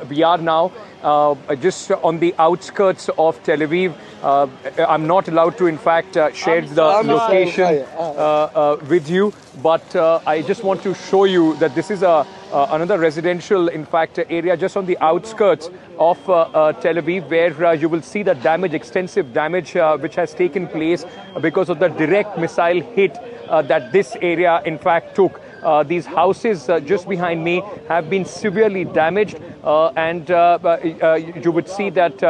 we are now just on the outskirts of Tel Aviv. I'm not allowed to, in fact, share the location with you, but I just want to show you that this is another residential, in fact, area just on the outskirts of Tel Aviv, where you will see the damage, extensive damage, which has taken place because of the direct missile hit that this area, in fact, took. These houses just behind me have been severely damaged, and you would see that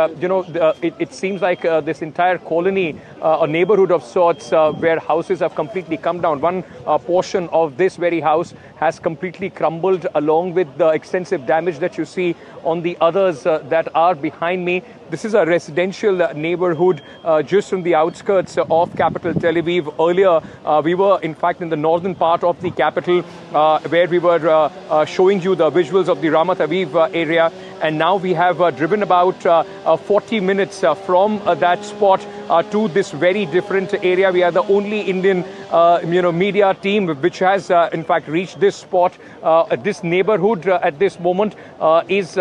it seems like this entire colony, a neighborhood of sorts, where houses have completely come down. One portion of this very house has completely crumbled, along with the extensive damage that you see on the others that are behind me. This is a residential neighborhood just on the outskirts of capital Tel Aviv. Earlier, we were in fact in the northern part of the capital, where we were showing you the visuals of the Ramat Aviv area. And now we have driven about 40 minutes from that spot to this very different area. We are the only Indian media team which has in fact reached this spot. This neighborhood at this moment is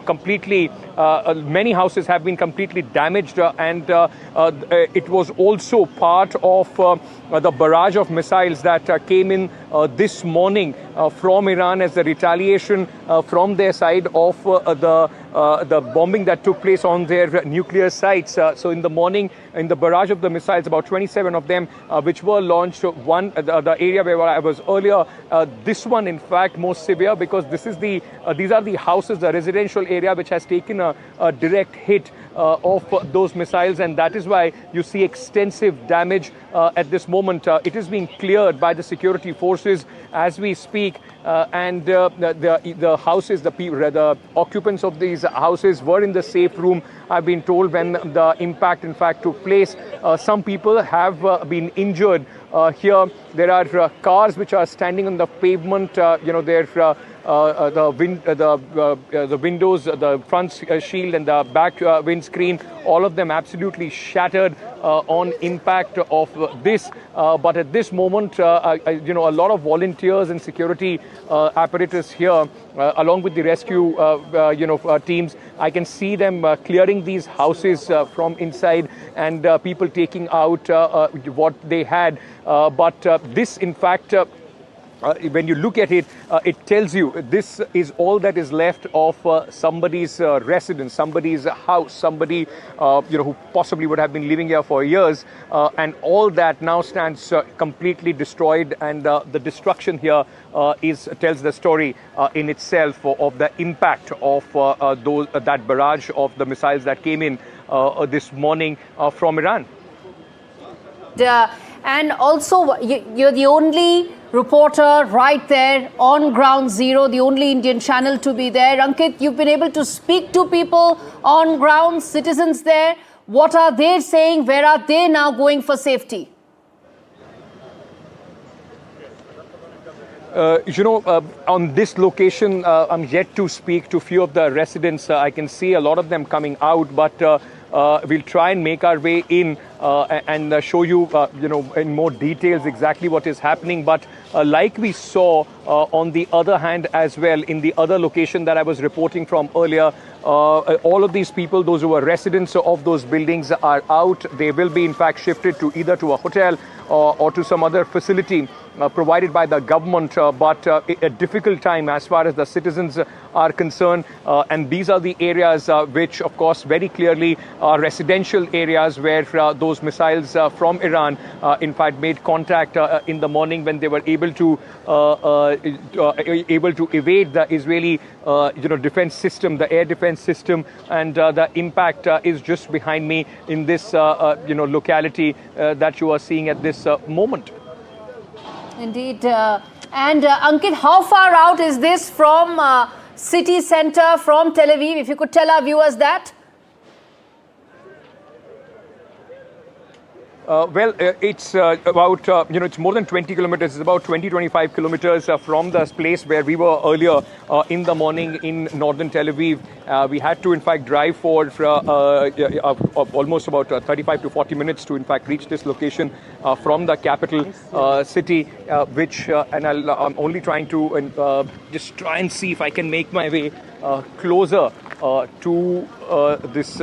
completely, many houses have been completely damaged, and it was also part of the barrage of missiles that came in this morning from Iran as a retaliation from their side of the bombing that took place on their nuclear sites. So in the morning, in the barrage of the missiles, about 27 of them which were launched. One, the area where I was earlier, this one in fact more severe, because this is these are the houses, the residential area which has taken a direct hit of those missiles, and that is why you see extensive damage at this moment. It is being cleared by the security forces as we speak, and the houses, the occupants of these houses were in the safe room, I've been told, when the impact in fact took place. Some people have been injured. Here there are cars which are standing on the pavement. The windows, the front shield and the back windscreen, all of them absolutely shattered on impact of this. But at this moment, a lot of volunteers and security apparatus here, along with the rescue teams, I can see them clearing these houses from inside, and people taking out what they had. But this, in fact, when you look at it, it tells you this is all that is left of somebody's residence, somebody's house, somebody who possibly would have been living here for years, and all that now stands completely destroyed. And the destruction here tells the story in itself of the impact of that barrage of the missiles that came in this morning from Iran. And also, you're the only reporter right there on ground zero, the only Indian channel to be there. Ankit, you've been able to speak to people on ground, citizens there. What are they saying? Where are they now going for safety? On this location, I'm yet to speak to a few of the residents. I can see a lot of them coming out, but we'll try and make our way in and show you, in more details exactly what is happening. But like we saw on the other hand as well, in the other location that I was reporting from earlier, all of these people, those who are residents of those buildings, are out. They will be in fact shifted to either to a hotel or to some other facility provided by the government, but a difficult time as far as the citizens are concerned. And these are the areas which, of course, very clearly are residential areas where those missiles from Iran, in fact, made contact in the morning when they were able to evade the Israeli, defense system, the air defense system, and the impact is just behind me in this, locality that you are seeing at this moment. Indeed. And Ankit, how far out is this from city center, from Tel Aviv? If you could tell our viewers that. It's about, it's more than 20 kilometers. It's about 25 kilometers from the place where we were earlier in the morning in northern Tel Aviv. We had to, in fact, drive for almost about 35 to 40 minutes to, in fact, reach this location from the capital city, which, and I'm only trying to just try and see if I can make my way closer to this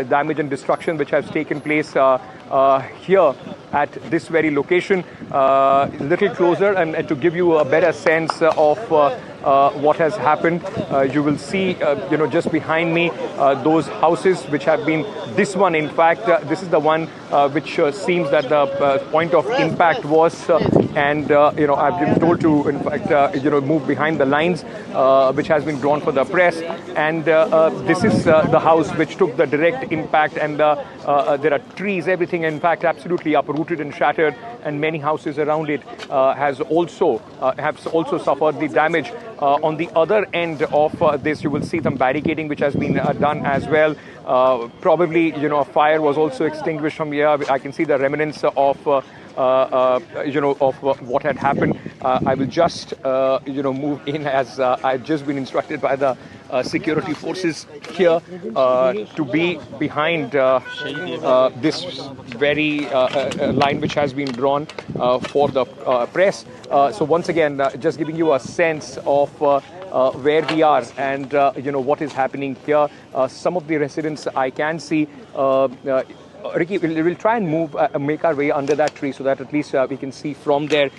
damage and destruction which has taken place here at this very location. A little closer and to give you a better sense of what has happened, you will see, just behind me, those houses which have been, this one in fact, this is the one which seems that the point of impact was, and I've been told to in fact move behind the lines which has been drawn for the press, and this is the house which took the direct impact, and there are trees, everything in fact absolutely uprooted and shattered, and many houses around it have also suffered the damage. On the other end of this, you will see some barricading which has been done as well. Probably, a fire was also extinguished from here. I can see the remnants of what had happened. I will just, move in as I've just been instructed by the security forces here to be behind this very line which has been drawn for the press. So once again, just giving you a sense of where we are and what is happening here. Some of the residents I can see. Ricky, we'll try and move, make our way under that tree so that at least we can see from there.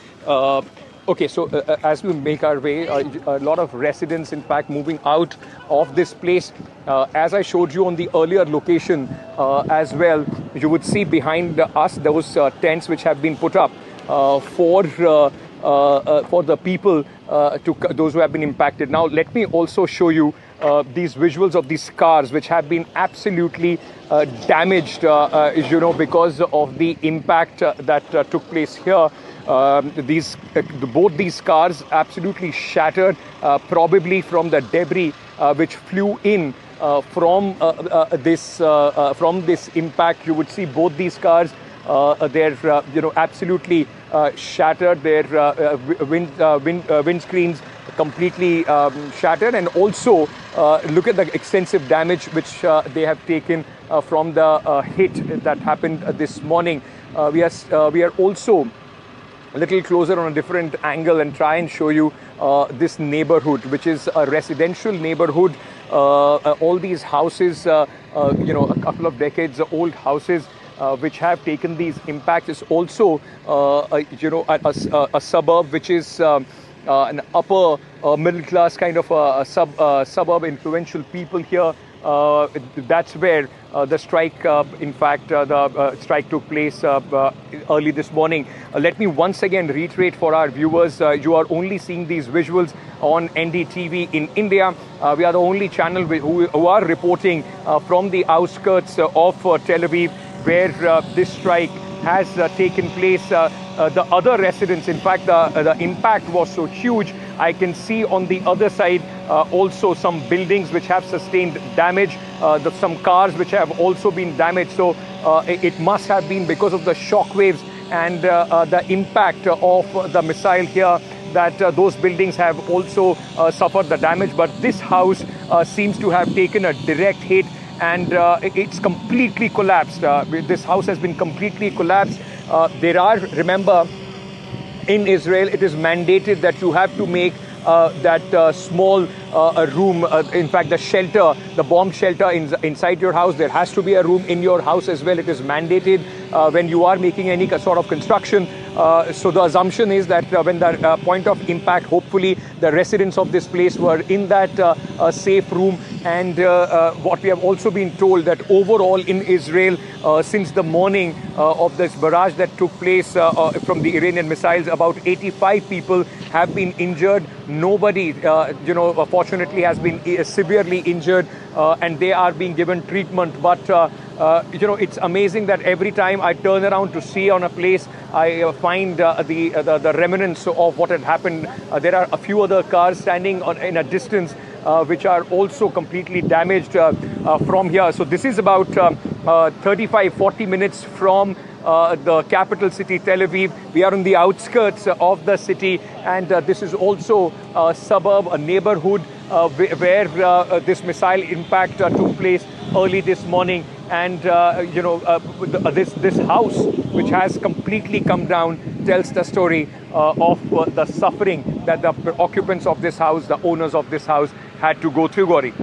Okay, so as we make our way, a lot of residents, in fact, moving out of this place. As I showed you on the earlier location as well, you would see behind us those tents which have been put up for the people, those who have been impacted. Now, let me also show you these visuals of these cars which have been absolutely damaged, because of the impact that took place here. Both these cars absolutely shattered, probably from the debris which flew in from this impact. You would see both these cars. They're absolutely shattered. Their windscreens completely shattered, and also look at the extensive damage which they have taken from the hit that happened this morning. We are also a little closer on a different angle and try and show you this neighborhood, which is a residential neighborhood. All these houses, a couple of decades old houses, which have taken these impacts. Is also a suburb which is an upper middle class kind of a suburb, influential people here. That's where the strike, in fact, the strike took place early this morning. Let me once again reiterate for our viewers, you are only seeing these visuals on NDTV in India. We are the only channel who are reporting from the outskirts of Tel Aviv, where this strike has taken place. The other residents, in fact, the impact was so huge. I can see on the other side also some buildings which have sustained damage, some cars which have also been damaged. So it must have been because of the shock waves and the impact of the missile here that those buildings have also suffered the damage. But this house seems to have taken a direct hit, and it's completely collapsed. This house has been completely collapsed. Remember, in Israel, it is mandated that you have to make that small room, in fact, the shelter, the bomb shelter inside your house. There has to be a room in your house as well. It is mandated when you are making any sort of construction. So the assumption is that when the point of impact, hopefully the residents of this place were in that safe room. And what we have also been told, that overall in Israel, since the morning of this barrage that took place from the Iranian missiles, about 85 people have been injured. Nobody, fortunately, has been severely injured, and they are being given treatment. But it's amazing that every time I turn around to see on a place, I find the remnants of what had happened. There are a few other cars standing in a distance, which are also completely damaged from here. So this is about 35-40 minutes from the capital city, Tel Aviv. We are on the outskirts of the city, and this is also a suburb, a neighborhood where this missile impact took place early this morning. And this house, which has completely come down, tells the story of the suffering that the occupants of this house, the owners of this house, had to go through, Gauri.